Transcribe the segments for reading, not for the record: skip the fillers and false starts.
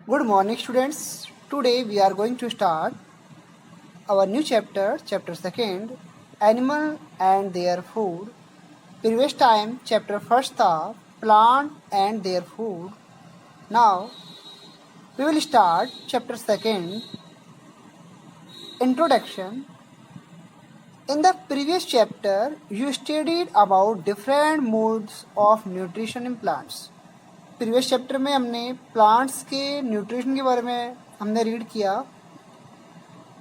Good morning, students. Today we are going to start our new chapter, chapter 2nd, Animal and Their Food. Previous time, chapter 1st था Plant and Their Food. Now we will start chapter 2nd, Introduction. In the previous chapter, you studied about different modes of nutrition in plants. Previous chapter में हमने plants के nutrition के बारे में हमने read किया.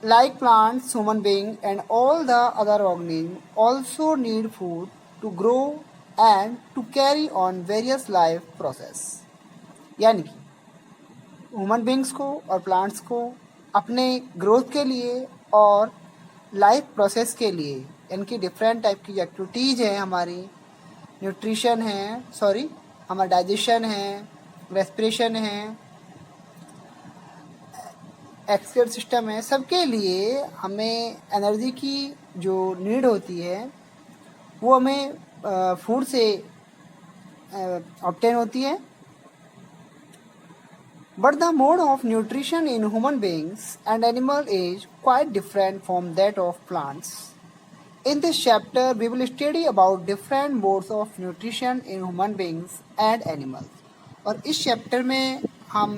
Like plants, human being and all the other organism also need food to grow and to carry on various life process. यानी कि ह्यूमन बीइंग्स को और प्लांट्स को अपने ग्रोथ के लिए और लाइफ प्रोसेस के लिए, यानी कि डिफरेंट टाइप की एक्टिविटीज़ हैं हमारी, न्यूट्रिशन है, हमारा डाइजेशन है, रेस्पिरेशन है, एक्सक्रीट सिस्टम है, सबके लिए हमें एनर्जी की जो नीड होती है वो हमें फूड से ऑब्टेन होती है. But the mode of nutrition in human beings and animal is quite different from that of plants. In this chapter, we will study about different modes of nutrition in human beings and animals. और इस chapter में हम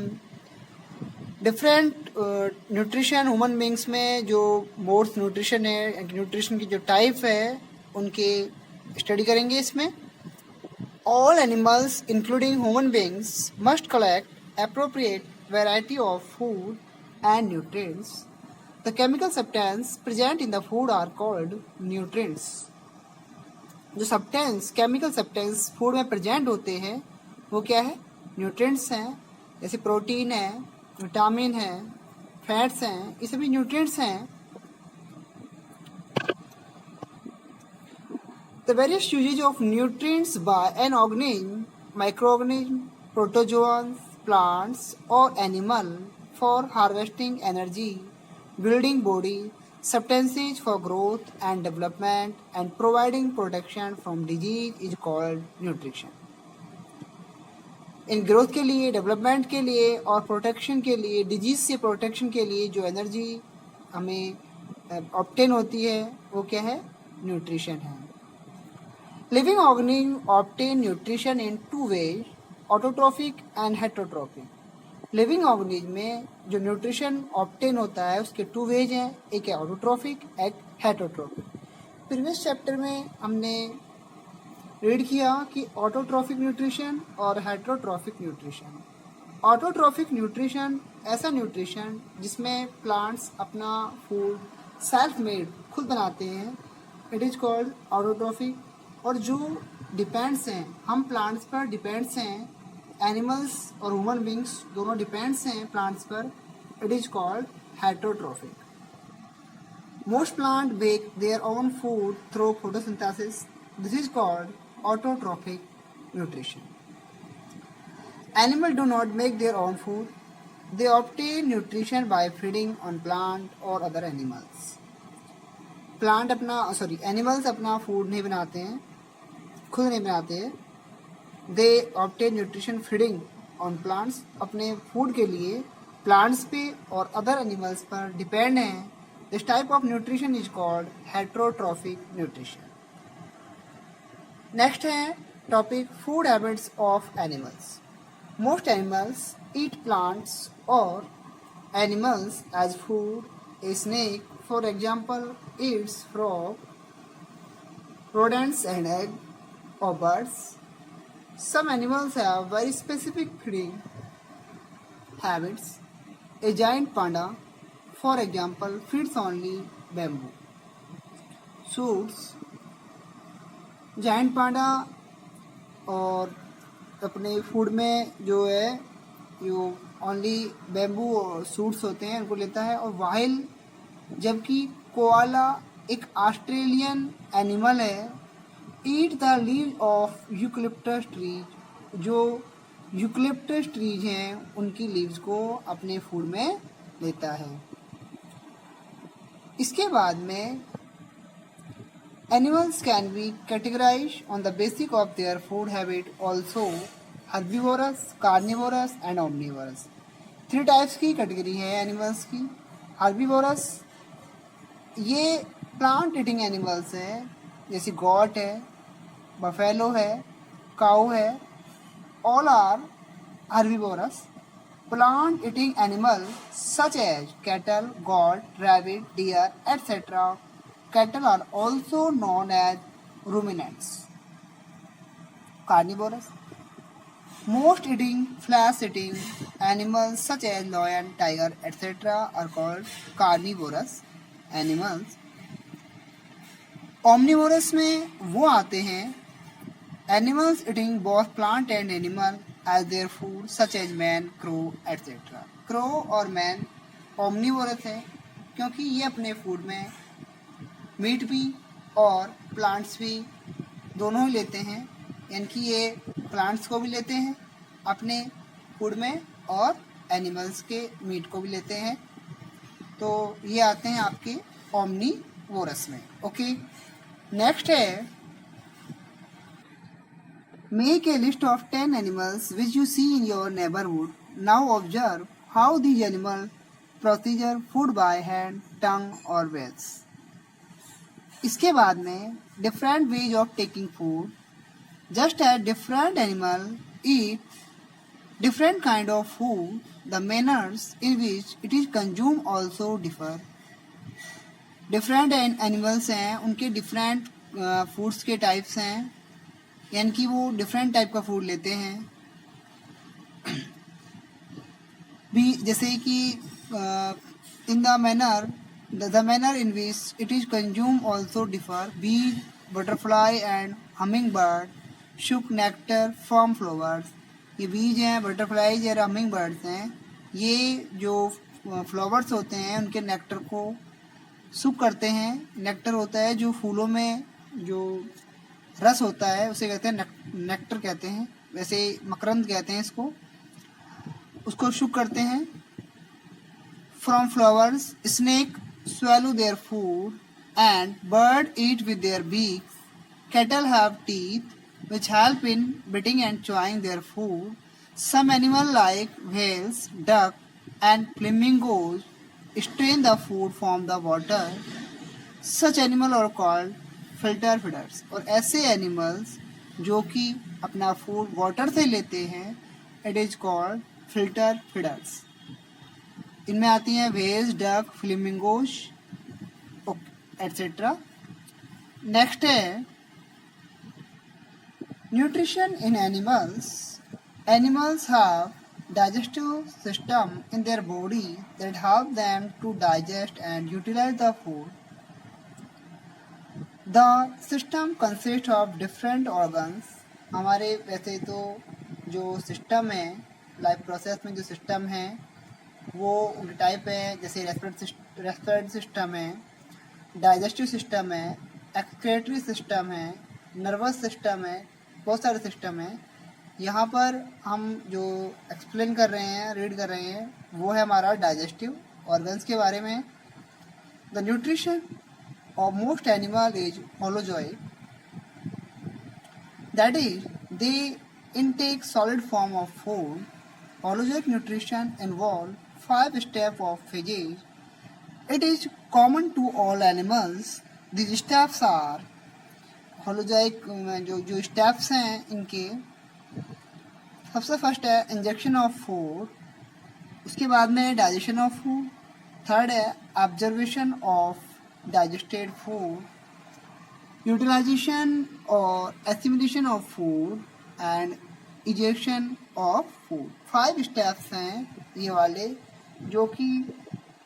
different nutrition human beings में जो modes nutrition है, nutrition की जो type है, उनके स्टडी करेंगे. इसमें all animals including human beings must collect appropriate variety of food and nutrients. The chemical substance present in the food are called nutrients. जो सब्सटेंस, केमिकल सब्सटेंस फूड में present होते हैं वो क्या है? न्यूट्रिएंट्स हैं. जैसे प्रोटीन है, विटामिन है, फैट्स हैं, ये सभी न्यूट्रिएंट्स हैं. The various usage of nutrients by an organism, microorganism, protozoans, plants or animal for harvesting energy, building body, substances for growth and development, and providing protection from disease is called nutrition. In growth के लिए, development के लिए और protection के लिए, disease से protection के लिए जो एनर्जी हमें ऑब्टेन होती है वो क्या है? न्यूट्रिशन है. Living organism obtain nutrition in two ways, autotrophic and heterotrophic. Living organism में जो न्यूट्रिशन ऑब्टेन होता है उसके टू वेज हैं, एक है ऑटोट्रॉफिक, एक हेटरोट्रॉफिक. प्रीवियस चैप्टर में हमने रीड किया कि ऑटोट्रॉफिक न्यूट्रिशन और हेटरोट्रॉफिक न्यूट्रिशन. ऑटोट्रॉफिक न्यूट्रिशन ऐसा न्यूट्रिशन जिसमें प्लांट्स अपना फूड सेल्फ मेड खुद बनाते हैं, इट इज़ कॉल्ड ऑटोट्रॉफिक. और जो डिपेंड्स हैं, हम प्लांट्स पर डिपेंड्स हैं, एनिमल्स और ह्यूमन बींग्स दोनों डिपेंड्स हैं प्लांट्स पर, it is called heterotrophic. Most plant make their own food through photosynthesis, this is called autotrophic nutrition. Animal do not make their own food, they obtain nutrition by feeding on plant और other animals. Animals अपना food नहीं बनाते हैं, खुद नहीं बनाते हैं. They obtain nutrition feeding on plants, अपने फूड के लिए प्लांट्स पे और अदर एनिमल्स पर डिपेंड हैं. This type of nutrition is called heterotrophic nutrition. Next है topic food habits of animals. Most animals eat plants और animals as food. A snake for example eats frog, rodents and egg or birds. Some animals have very specific feeding habits. A giant panda, for example, feeds only bamboo shoots. Giant panda और अपने food में जो है जो only bamboo suits होते हैं उनको लेता है. और वाइल जबकि कोआला एक ऑस्ट्रेलियन एनिमल है, eat the leave of eucalyptus trees, जो यूकलिप्टस ट्रीज हैं उनकी लीव्स को अपने फूड में लेता है. इसके बाद में animals can be categorize on the basic of their food habit also, herbivorous, carnivorous and omnivorous. 3 types की कैटेगरी है एनिमल्स की। हर्बीवोरस, ये प्लांट ईटिंग एनिमल्स हैं, जैसे गॉट है, बफेलो है, काऊ है, all are herbivorous. Plant eating animal such as cattle, goat, rabbit, deer etcetera. Cattle are also known as ruminants. Carnivorous, most eating flesh eating animals such as lion, tiger, etc. are called carnivorous animals. Omnivorous में वो आते हैं animals eating both plant and animal as their food such as man, crow, etc. crow और man omnivorous है क्योंकि ये अपने food में मीट भी और प्लांट्स भी दोनों ही लेते हैं, यानी कि ये प्लांट्स को भी लेते हैं अपने फूड में और एनिमल्स के मीट को भी लेते हैं। तो ये आते हैं आपके ओमनीवोरस में। ओके, नेक्स्ट है make a list of 10 animals which you see in your neighbourhood. Now observe how these animal procedure food by hand, tongue और वेल्स। इसके बाद में different ways of taking food, just as different animal eat different kind of food, the manners in which it is consume also differ. Different animals हैं, उनके different foods के types हैं, यानी कि वो डिफरेंट टाइप का फूड लेते हैं भी, जैसे कि in the manner the manner in which it is consumed also differ. Bees, butterfly and hummingbird suck nectar from flowers. ये बीज हैं, बटरफ्लाईज और हमिंग बर्ड्स हैं, ये जो फ्लावर्स होते हैं उनके नेक्टर को सुक करते हैं। नेक्टर होता है जो फूलों में जो रस होता है उसे कहते हैं नेक्टर कहते हैं, वैसे मकरंद कहते हैं इसको, उसको सुक करते हैं। From flowers snake swallow their food and bird eat with their beaks. Cattle have teeth which help in biting and chewing their food. Some animals like whales, duck and flamingos strain the food from the water. Such animals are called filter feeders. और ऐसे animals जो कि अपना food water से लेते हैं, it is called filter feeders. इनमें आती हैं whales, duck, flamingos etcetera. Next है nutrition in animals. Animals have digestive system in their body that help them to digest and utilize the food. The system consist of different organs. हमारे वैसे तो जो system है, life process में जो system है वो उनके टाइप है, जैसे रेस्पिरेटरी सिस्टम है, डाइजेस्टिव सिस्टम है, एक्सक्रेटरी सिस्टम है, नर्वस सिस्टम है, बहुत सारे सिस्टम है। यहाँ पर हम जो एक्सप्लेन कर रहे हैं, रीड कर रहे हैं, वो है हमारा डाइजेस्टिव ऑर्गन्स के बारे में। The nutrition of most animal is holozoic, that is they intake solid form of food. Holozoic nutrition involves 5 steps of phases. It is common to all animals. These steps are holozoic जो steps हैं इनके, सबसे first है ingestion of food, उसके बाद में digestion of food, third है observation of digested food, utilization और assimilation of food and egestion of food. 5 steps हैं ये वाले, जो कि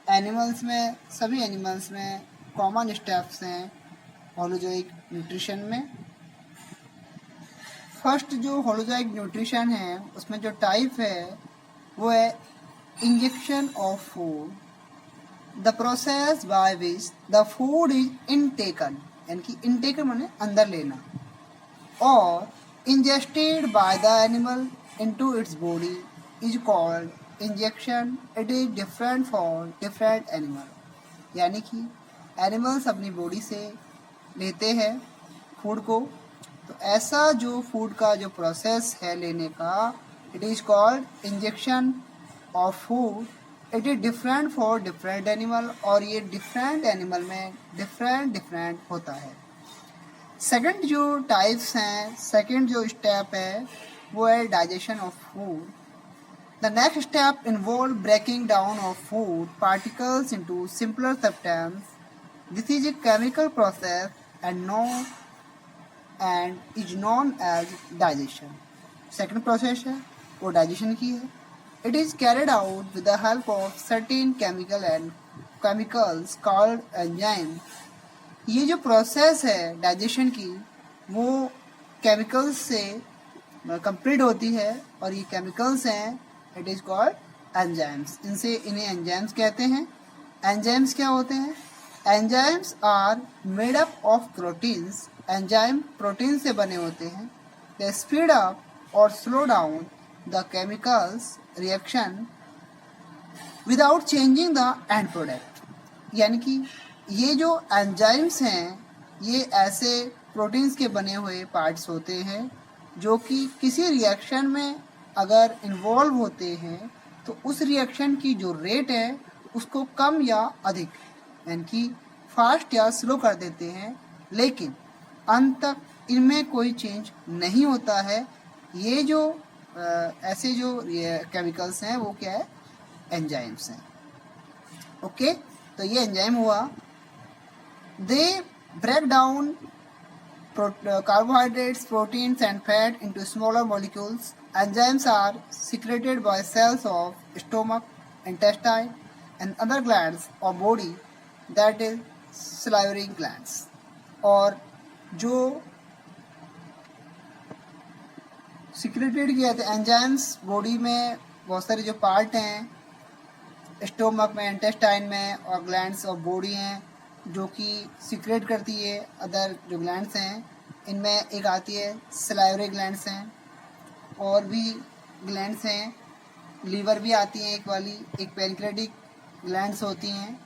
एनिमल्स में, सभी एनिमल्स में कॉमन स्टेप्स हैं होलोजोइक न्यूट्रिशन में। फर्स्ट जो होलोजोइक न्यूट्रिशन है उसमें जो टाइप है वो है ingestion of food. The process by which the food is intaken, यानी कि इनटेकन माने अंदर लेना, और ingested by the animal into its body is called injection. It is different for different animal, यानी कि एनिमल्स अपनी बॉडी से लेते हैं फूड को, तो ऐसा जो फूड का जो प्रोसेस है लेने का, it is called injection of food it is different for different animal, और ये डिफरेंट एनिमल में डिफरेंट होता है। सेकंड जो टाइप्स हैं, सेकंड जो स्टेप है वो है digestion of food. The next step involve breaking down of food particles into simpler substance. This is a chemical process and is known as digestion. Second process है वो digestion की है। It is carried out with the help of certain chemicals called enzyme. ये जो process है digestion की वो chemicals से कंप्लीट होती है, और ये केमिकल्स हैं इट इज कॉल्ड एंजाइम्स। इन्हें एंजाइम्स कहते हैं। एंजाइम्स क्या होते हैं? Enzymes are made up of proteins. Enzyme protein से बने होते हैं। दे स्पीड अप और slow down the chemicals reaction without changing the end product. यानी कि ये जो एंजाइम्स हैं ये ऐसे प्रोटीन्स के बने हुए पार्ट्स होते हैं जो कि किसी रिएक्शन में अगर इन्वॉल्व होते हैं तो उस रिएक्शन की जो रेट है उसको कम या अधिक, यानी कि फास्ट या स्लो कर देते हैं, लेकिन अंत तक इनमें कोई चेंज नहीं होता है। ये जो ऐसे जो केमिकल्स हैं वो क्या है? एंजाइम्स हैं। ओके, तो ये एंजाइम हुआ। They break down carbohydrates, proteins and fat into smaller molecules. Enzymes are secreted by cells of stomach, intestine and other glands or body, that is salivary glands. और जो secreted किया था enzymes body में बहुत सारे जो part हैं, stomach में, इंटेस्टाइन में और ग्लैंड्स ऑफ बॉडी हैं जो कि सीक्रेट करती है अदर जो ग्लैंड्स हैं। इनमें एक आती है सलाइवरी ग्लैंड्स हैं, और भी ग्लैंड्स हैं, लीवर भी आती हैं एक वाली, एक पैनक्रेटिक ग्लैंड्स होती हैं।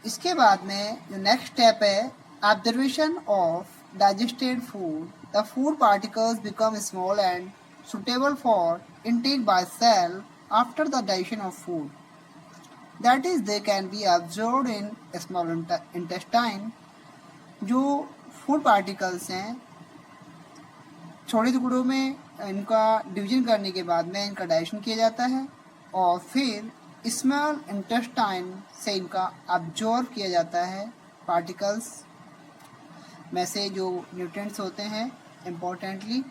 इसके बाद में जो नेक्स्ट स्टेप है observation of digested food. The food particles become small and suitable for intake by cell after the digestion of food. That is, they can be absorbed in small intestine. जो food particles हैं छोटे टुकड़ों में इनका division करने के बाद में इनका डाइजेशन किया जाता है, और फिर स्मॉल इंटेस्टाइन से इनका अब्जॉर्ब किया जाता है पार्टिकल्स में से जो न्यूट्रिएंट्स होते हैं इम्पोर्टेंटली।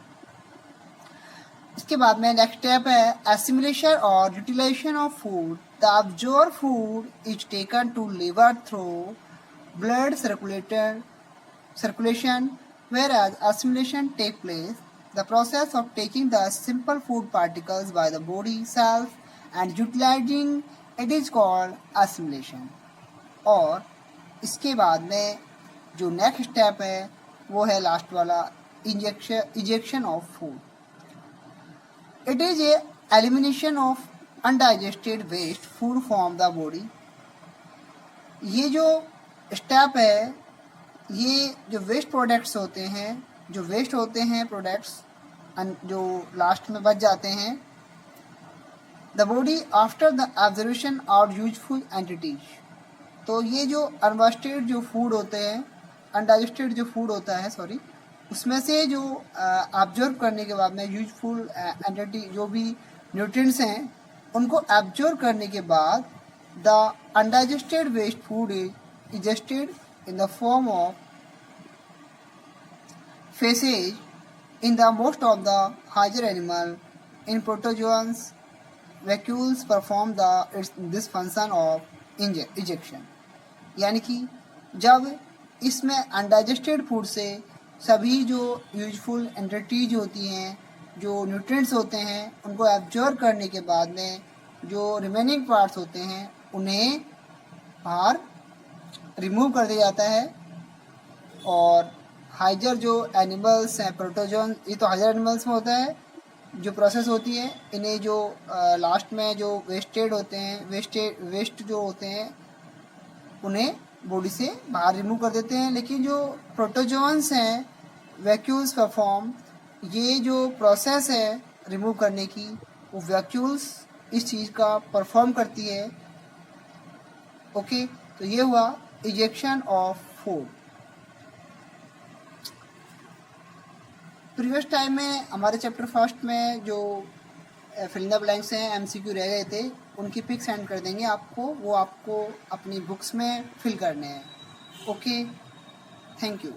इसके बाद में नेक्स्ट स्टेप है एसिमिलेशन और utilization of food. The absorbed food is taken to liver through blood circulation, whereas assimilation takes place. The process of taking the simple food particles by the body cells and utilizing it is called assimilation. और इसके बाद में जो next step है वो है last वाला, ejection of food. It is a elimination of undigested waste food from the body. ये जो स्टेप है, ये जो वेस्ट प्रोडक्ट्स होते हैं, जो वेस्ट होते हैं प्रोडक्ट्स जो लास्ट में बच जाते हैं, the body after the observation और यूजफुल एंटिटीज। तो ये जो अनवेस्टेड जो फूड होते हैं, अनडाइजेस्टेड जो फूड होता है सॉरी, उसमें से जो ऑब्जर्व करने के बाद में यूजफुल एंटिटी जो भी न्यूट्रिएंट्स हैं उनको एब्जॉर्ब करने के बाद the undigested waste food is egested in the form of faeces in the most of the higher animal. In protozoans vacuoles perform this function of egestion. यानी कि जब इसमें अनडाइजेस्टेड फूड से सभी जो यूजफुल एंटिटीज होती हैं, जो न्यूट्रिएंट्स होते हैं, उनको एब्जॉर्ब करने के बाद में जो रिमेनिंग पार्ट्स होते हैं उन्हें बाहर रिमूव कर दिया जाता है। और हाइजर जो एनिमल्स हैं, प्रोटोजोन, ये तो हाइजर एनिमल्स में होता है जो प्रोसेस होती है। इन्हें जो लास्ट में जो वेस्टेड होते हैं, वेस्ट जो होते हैं उन्हें बॉडी से बाहर रिमूव कर देते हैं। लेकिन जो प्रोटोजोन्स हैं, वैक्यूल्स परफॉर्म, ये जो प्रोसेस है रिमूव करने की वो वैक्यूल्स इस चीज़ का परफॉर्म करती है। ओके, तो ये हुआ ejection of food. Previous time में हमारे चैप्टर फर्स्ट में जो फिल इन द ब्लैंक्स हैं एमसीक्यू रह गए थे, उनकी पिक सेंड कर देंगे आपको, वो आपको अपनी बुक्स में फिल करने हैं। Okay, thank you.